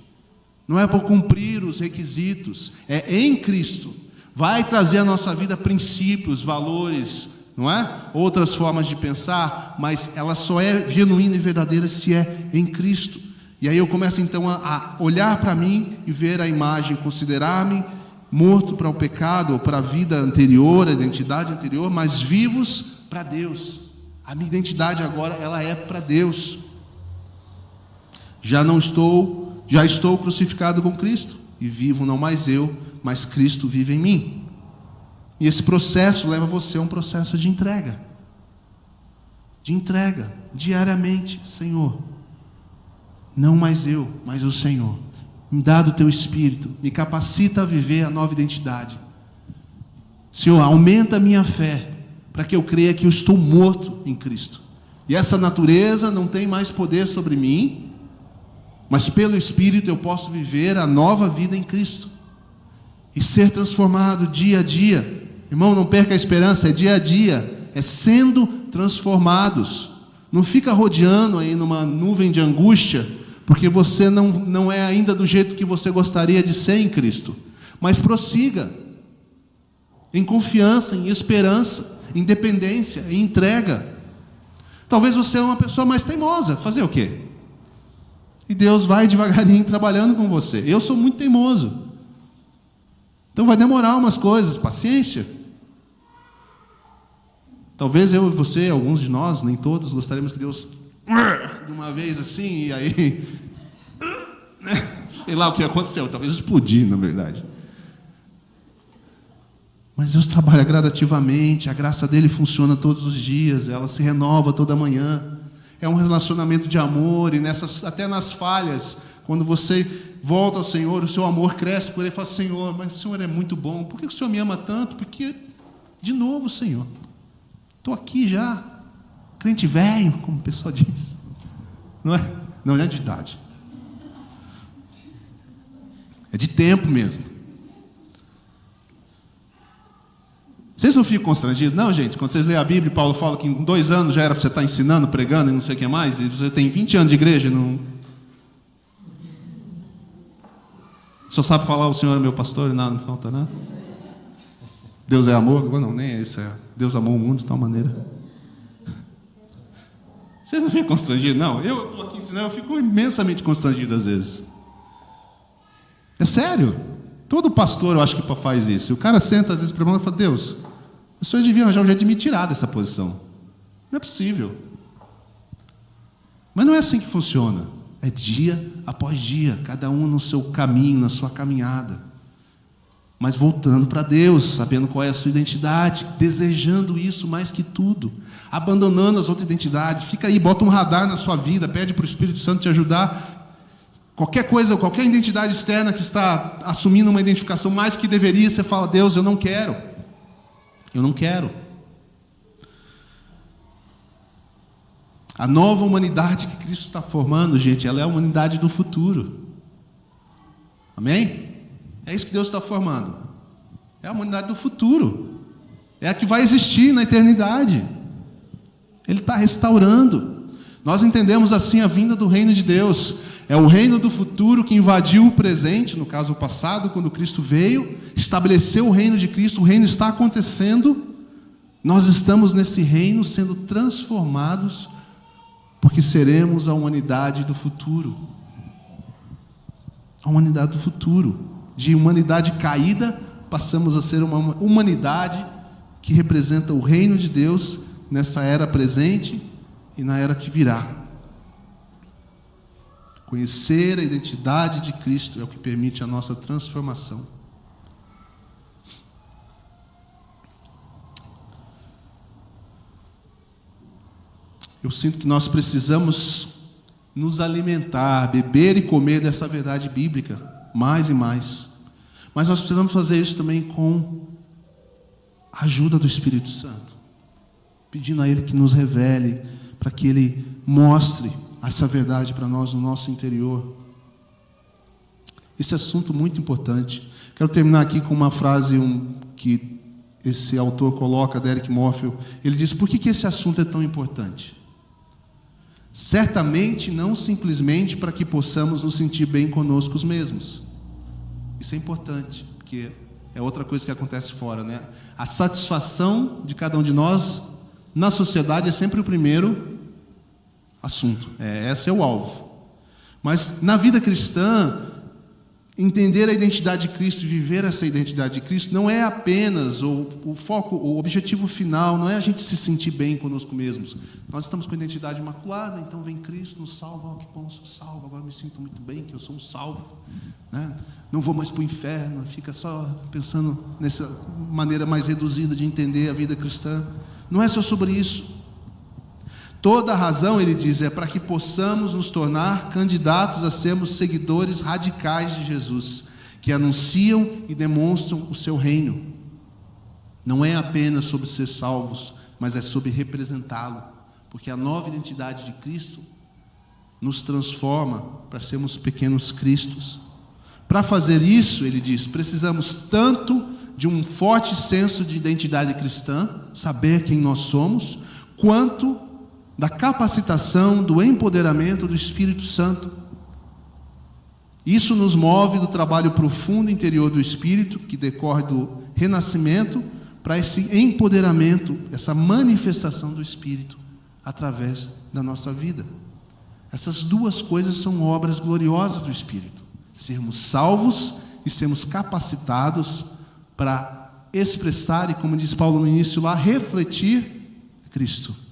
Não é por cumprir os requisitos, é em Cristo. Vai trazer à nossa vida princípios, valores, não é? Outras formas de pensar, mas ela só é genuína e verdadeira se é em Cristo. E aí eu começo então a olhar para mim e ver a imagem, considerar-me morto para o pecado, ou para a vida anterior, a identidade anterior, mas vivos para Deus. A minha identidade agora, ela é para Deus. Já estou crucificado com Cristo, e vivo não mais eu, mas Cristo vive em mim. E esse processo leva você a um processo de entrega. De entrega, diariamente. Senhor, não mais eu, mas o Senhor. Me dá do teu Espírito, me capacita a viver a nova identidade. Senhor, aumenta a minha fé, para que eu creia que eu estou morto em Cristo. E essa natureza não tem mais poder sobre mim, mas pelo Espírito eu posso viver a nova vida em Cristo. E ser transformado dia a dia. Irmão, não perca a esperança, é dia a dia, é sendo transformados. Não fica rodeando aí numa nuvem de angústia, porque você não é ainda do jeito que você gostaria de ser em Cristo. Mas prossiga, em confiança, em esperança, em dependência, em entrega. Talvez você é uma pessoa mais teimosa, fazer o quê? E Deus vai devagarinho trabalhando com você. Eu sou muito teimoso. Então vai demorar umas coisas, paciência. Talvez eu e você, alguns de nós, nem todos, gostaríamos que Deus, de uma vez assim, e aí, sei lá o que aconteceu, talvez explodir, na verdade. Mas Deus trabalha gradativamente, a graça dele funciona todos os dias, ela se renova toda manhã. É um relacionamento de amor, e até nas falhas, quando você volta ao Senhor, o seu amor cresce por ele, fala: Senhor, mas o Senhor é muito bom, por que o Senhor me ama tanto? Porque, de novo, Senhor, estou aqui já, crente velho, como o pessoal diz, não é? Não é de idade, é de tempo mesmo. Vocês não ficam constrangidos? Não, gente, quando vocês lêem a Bíblia, Paulo fala que em 2 anos já era para você estar ensinando, pregando e não sei o que mais, e você tem 20 anos de igreja e não... Só sabe falar, o Senhor é meu pastor e nada, não falta nada. Deus é amor? Não, nem é isso. Deus amou o mundo de tal maneira. Vocês não ficam constrangidos? Não, eu estou aqui ensinando, eu fico imensamente constrangido às vezes. É sério. Todo pastor, eu acho que faz isso. O cara senta às vezes para o irmão e fala: Deus, o senhor devia arranjar um jeito de me tirar dessa posição. Não é possível. Mas não é assim que funciona. É dia após dia, cada um no seu caminho, na sua caminhada. Mas voltando para Deus, sabendo qual é a sua identidade, desejando isso mais que tudo, abandonando as outras identidades. Fica aí, bota um radar na sua vida, pede para o Espírito Santo te ajudar. Qualquer coisa, qualquer identidade externa que está assumindo uma identificação mais que deveria, você fala: Deus, eu não quero. Eu não quero. A nova humanidade que Cristo está formando, gente, ela é a humanidade do futuro. Amém? É isso que Deus está formando. É a humanidade do futuro. É a que vai existir na eternidade. Ele está restaurando. Nós entendemos assim a vinda do reino de Deus. É o reino do futuro que invadiu o presente, no caso o passado, quando Cristo veio, estabeleceu o reino de Cristo. O reino está acontecendo. Nós estamos nesse reino sendo transformados, porque seremos a humanidade do futuro. A humanidade do futuro. De humanidade caída, passamos a ser uma humanidade que representa o reino de Deus nessa era presente e na era que virá. Conhecer a identidade de Cristo é o que permite a nossa transformação. Eu sinto que nós precisamos nos alimentar, beber e comer dessa verdade bíblica, mais e mais. Mas nós precisamos fazer isso também com a ajuda do Espírito Santo, pedindo a Ele que nos revele, para que Ele mostre essa verdade para nós no nosso interior. Esse assunto muito importante. Quero terminar aqui com uma frase que esse autor coloca, Derek Morfield. Ele diz: por que esse assunto é tão importante? Certamente não simplesmente para que possamos nos sentir bem conosco mesmos. Isso é importante, porque é outra coisa que acontece fora, né? A satisfação de cada um de nós na sociedade é sempre o primeiro assunto. Esse é o alvo. Mas na vida cristã, entender a identidade de Cristo e viver essa identidade de Cristo não é apenas o foco, o objetivo final, não é a gente se sentir bem conosco mesmos. Nós estamos com a identidade imaculada, então vem Cristo, nos salva. Oh, que bom, eu sou salvo, agora me sinto muito bem que eu sou um salvo, né? Não vou mais para o inferno. Fica só pensando nessa maneira mais reduzida de entender a vida cristã. Não é só sobre isso. Toda a razão, ele diz, é para que possamos nos tornar candidatos a sermos seguidores radicais de Jesus, que anunciam e demonstram o seu reino. Não é apenas sobre ser salvos, mas é sobre representá-lo, porque a nova identidade de Cristo nos transforma para sermos pequenos cristos. Para fazer isso, ele diz, precisamos tanto de um forte senso de identidade cristã, saber quem nós somos, quanto da capacitação, do empoderamento do Espírito Santo. Isso nos move do trabalho profundo interior do Espírito, que decorre do renascimento, para esse empoderamento, essa manifestação do Espírito através da nossa vida. Essas duas coisas são obras gloriosas do Espírito. Sermos salvos e sermos capacitados para expressar, e como diz Paulo no início lá, refletir Cristo.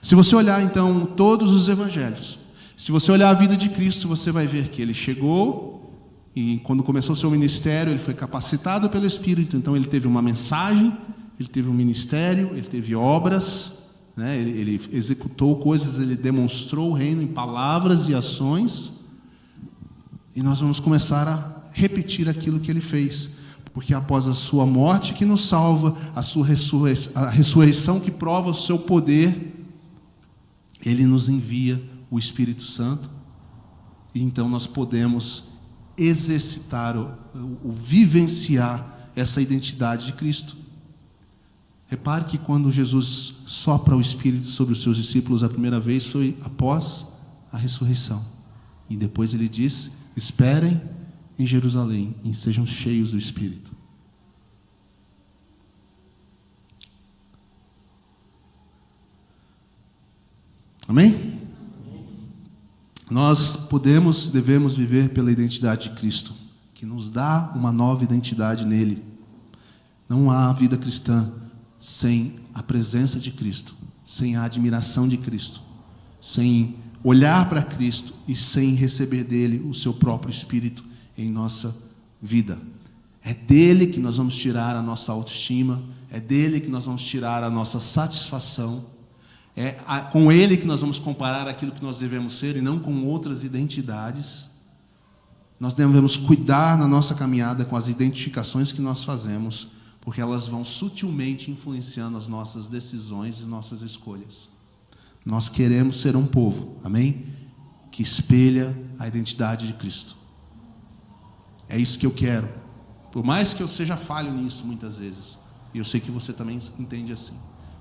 Se você olhar então todos os evangelhos, se você olhar a vida de Cristo, você vai ver que ele chegou e quando começou seu ministério, ele foi capacitado pelo Espírito, então ele teve uma mensagem, ele teve um ministério, ele teve obras, né? Ele executou coisas, ele demonstrou o reino em palavras e ações, e nós vamos começar a repetir aquilo que ele fez, porque após a sua morte que nos salva, a ressurreição que prova o seu poder, ele nos envia o Espírito Santo, e então nós podemos exercitar, o vivenciar essa identidade de Cristo. Repare que quando Jesus sopra o Espírito sobre os seus discípulos a primeira vez foi após a ressurreição. E depois ele diz: esperem em Jerusalém e sejam cheios do Espírito. Amém? Nós devemos viver pela identidade de Cristo, que nos dá uma nova identidade nele. Não há vida cristã sem a presença de Cristo, sem a admiração de Cristo, sem olhar para Cristo e sem receber dele o seu próprio Espírito em nossa vida. É dele que nós vamos tirar a nossa autoestima, é dele que nós vamos tirar a nossa satisfação, com ele que nós vamos comparar aquilo que nós devemos ser e não com outras identidades. Nós devemos cuidar na nossa caminhada com as identificações que nós fazemos, porque elas vão sutilmente influenciando as nossas decisões e nossas escolhas. Nós queremos ser um povo, amém? Que espelha a identidade de Cristo. É isso que eu quero. Por mais que eu seja falho nisso muitas vezes, e eu sei que você também entende assim.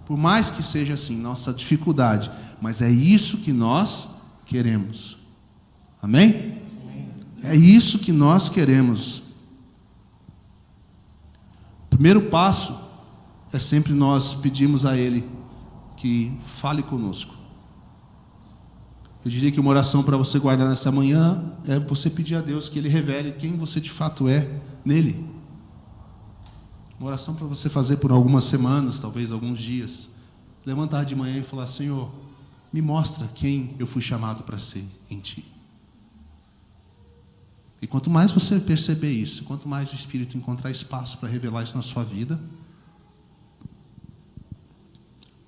Por mais que seja assim, nossa dificuldade, mas é isso que nós queremos. Amém? É isso que nós queremos. O primeiro passo é sempre nós pedirmos a Ele que fale conosco. Eu diria que uma oração para você guardar nessa manhã é você pedir a Deus que Ele revele quem você de fato é nele. Uma oração para você fazer por algumas semanas, talvez alguns dias. Levantar de manhã e falar: Senhor, me mostra quem eu fui chamado para ser em Ti. E quanto mais você perceber isso, quanto mais o Espírito encontrar espaço para revelar isso na sua vida,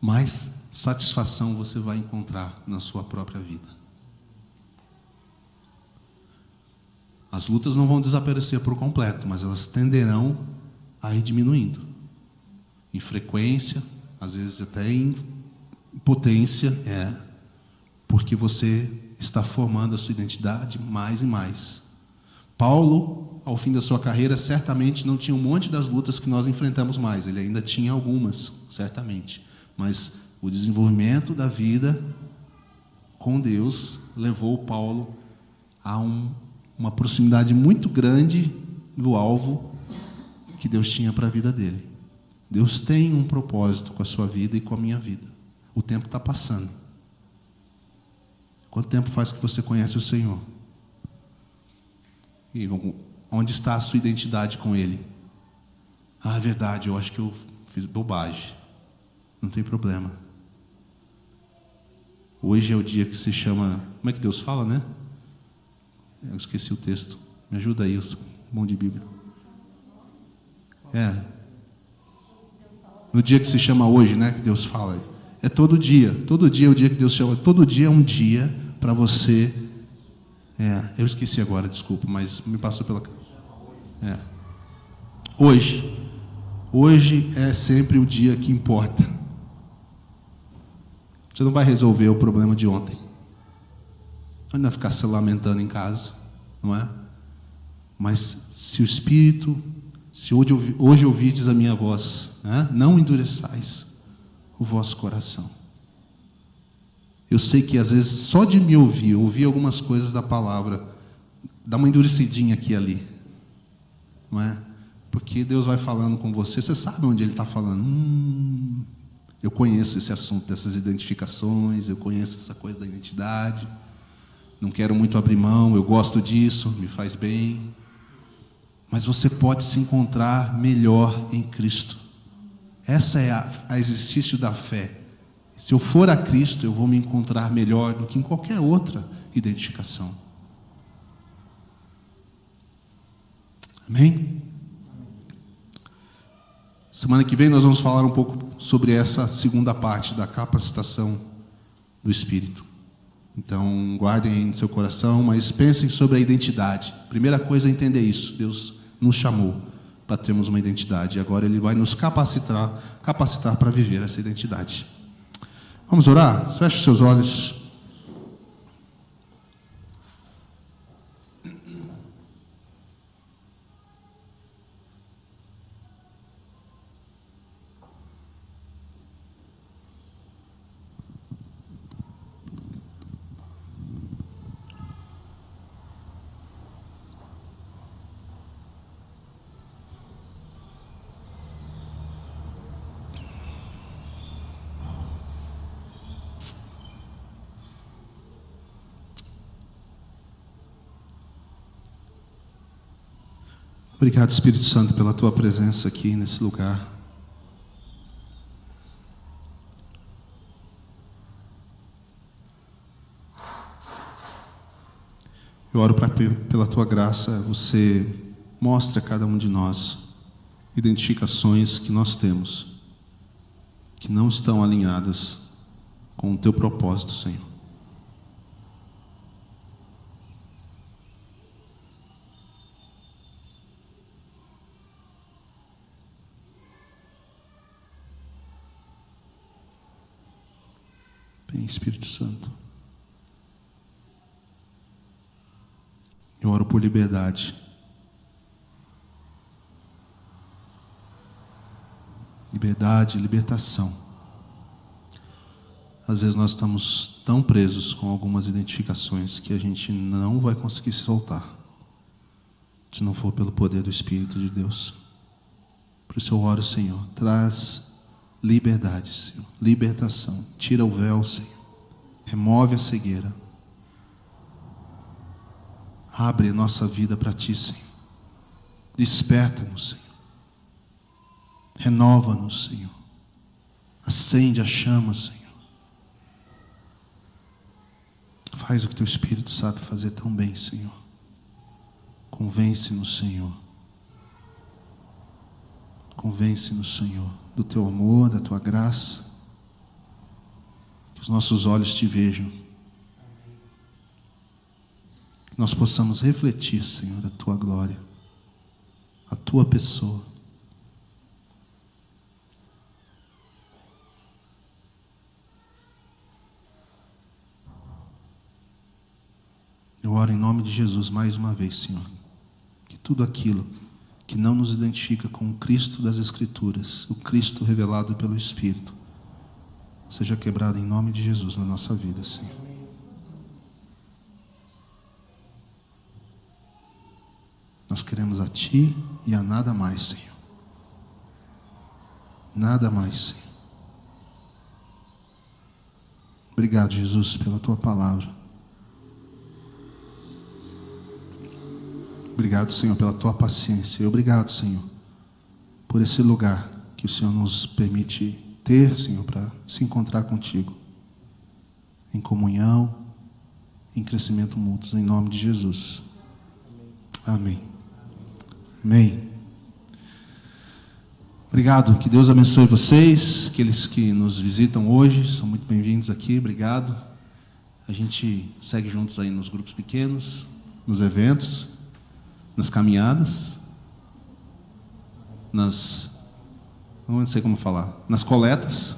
mais satisfação você vai encontrar na sua própria vida. As lutas não vão desaparecer por completo, mas elas tenderão a ir diminuindo. Em frequência, às vezes até em potência, porque você está formando a sua identidade mais e mais. Paulo, ao fim da sua carreira, certamente não tinha um monte das lutas que nós enfrentamos mais. Ele ainda tinha algumas, certamente. Mas o desenvolvimento da vida com Deus levou Paulo a uma proximidade muito grande do alvo que Deus tinha para a vida dele. Deus tem um propósito com a sua vida e com a minha vida. O tempo está passando. Quanto tempo faz que você conhece o Senhor? E onde está a sua identidade com Ele? É verdade, eu acho que eu fiz bobagem. Não tem problema. Hoje é o dia que se chama... Como é que Deus fala, né? Eu esqueci o texto. Me ajuda aí, bom de Bíblia. No dia que se chama hoje, né? Que Deus fala. É todo dia. Todo dia é o dia que Deus chama. Todo dia é um dia para você... eu esqueci agora, desculpa, mas me passou pela... Hoje é sempre o dia que importa. Você não vai resolver o problema de ontem. Não vai ficar se lamentando em casa, não é? Mas se o Espírito, se hoje ouvides a minha voz, não endureçais o vosso coração. Eu sei que às vezes só de me ouvir algumas coisas da palavra, dá uma endurecidinha aqui e ali, não é? Porque Deus vai falando com você, você sabe onde Ele está falando. Eu conheço esse assunto dessas identificações, eu conheço essa coisa da identidade, não quero muito abrir mão, eu gosto disso, me faz bem. Mas você pode se encontrar melhor em Cristo. Essa é a exercício da fé. Se eu for a Cristo, eu vou me encontrar melhor do que em qualquer outra identificação. Amém? Semana que vem nós vamos falar um pouco sobre essa segunda parte da capacitação do Espírito. Então, guardem aí no seu coração, mas pensem sobre a identidade. Primeira coisa é entender isso. Deus nos chamou para termos uma identidade. E agora Ele vai nos capacitar para viver essa identidade. Vamos orar? Feche os seus olhos. Obrigado, Espírito Santo, pela tua presença aqui nesse lugar. Eu oro pela tua graça, você mostre a cada um de nós identificações que nós temos, que não estão alinhadas com o teu propósito, Senhor. Vem, Espírito Santo. Eu oro por liberdade. Liberdade, libertação. Às vezes nós estamos tão presos com algumas identificações que a gente não vai conseguir se soltar, se não for pelo poder do Espírito de Deus. Por isso eu oro, Senhor, traz liberdade, Senhor, libertação. Tira o véu, Senhor. Remove a cegueira. Abre a nossa vida para Ti, Senhor. Desperta-nos, Senhor. Renova-nos, Senhor. Acende a chama, Senhor. Faz o que Teu Espírito sabe fazer tão bem, Senhor. Convence-nos, Senhor. Convence-nos, Senhor, do Teu amor, da Tua graça. Que os nossos olhos Te vejam. Que nós possamos refletir, Senhor, a Tua glória, a Tua pessoa. Eu oro em nome de Jesus mais uma vez, Senhor, que tudo aquilo que não nos identifica com o Cristo das Escrituras, o Cristo revelado pelo Espírito, seja quebrado em nome de Jesus na nossa vida, Senhor. Nós queremos a Ti e a nada mais, Senhor. Nada mais, Senhor. Obrigado, Jesus, pela Tua palavra. Obrigado, Senhor, pela Tua paciência. E obrigado, Senhor, por esse lugar que o Senhor nos permite ter, Senhor, para se encontrar contigo. Em comunhão, em crescimento mútuos, em nome de Jesus. Amém. Amém. Obrigado, que Deus abençoe vocês, aqueles que nos visitam hoje, são muito bem-vindos aqui, obrigado. A gente segue juntos aí nos grupos pequenos, nos eventos, nas caminhadas, não sei como falar, nas coletas.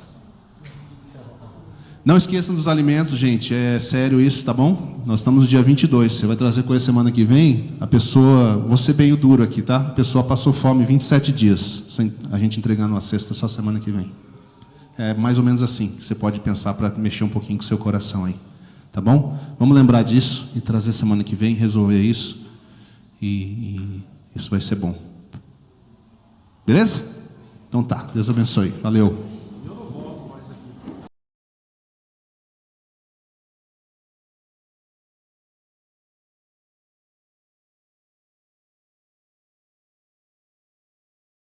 Não esqueçam dos alimentos, gente, é sério isso, tá bom? Nós estamos no dia 22, você vai trazer coisa semana que vem, a pessoa, vou ser bem duro aqui, tá? A pessoa passou fome 27 dias, a gente entregando uma cesta só semana que vem. É mais ou menos assim que você pode pensar para mexer um pouquinho com o seu coração aí, tá bom? Vamos lembrar disso e trazer semana que vem, resolver isso, e isso vai ser bom. Beleza? Então tá, Deus abençoe, valeu.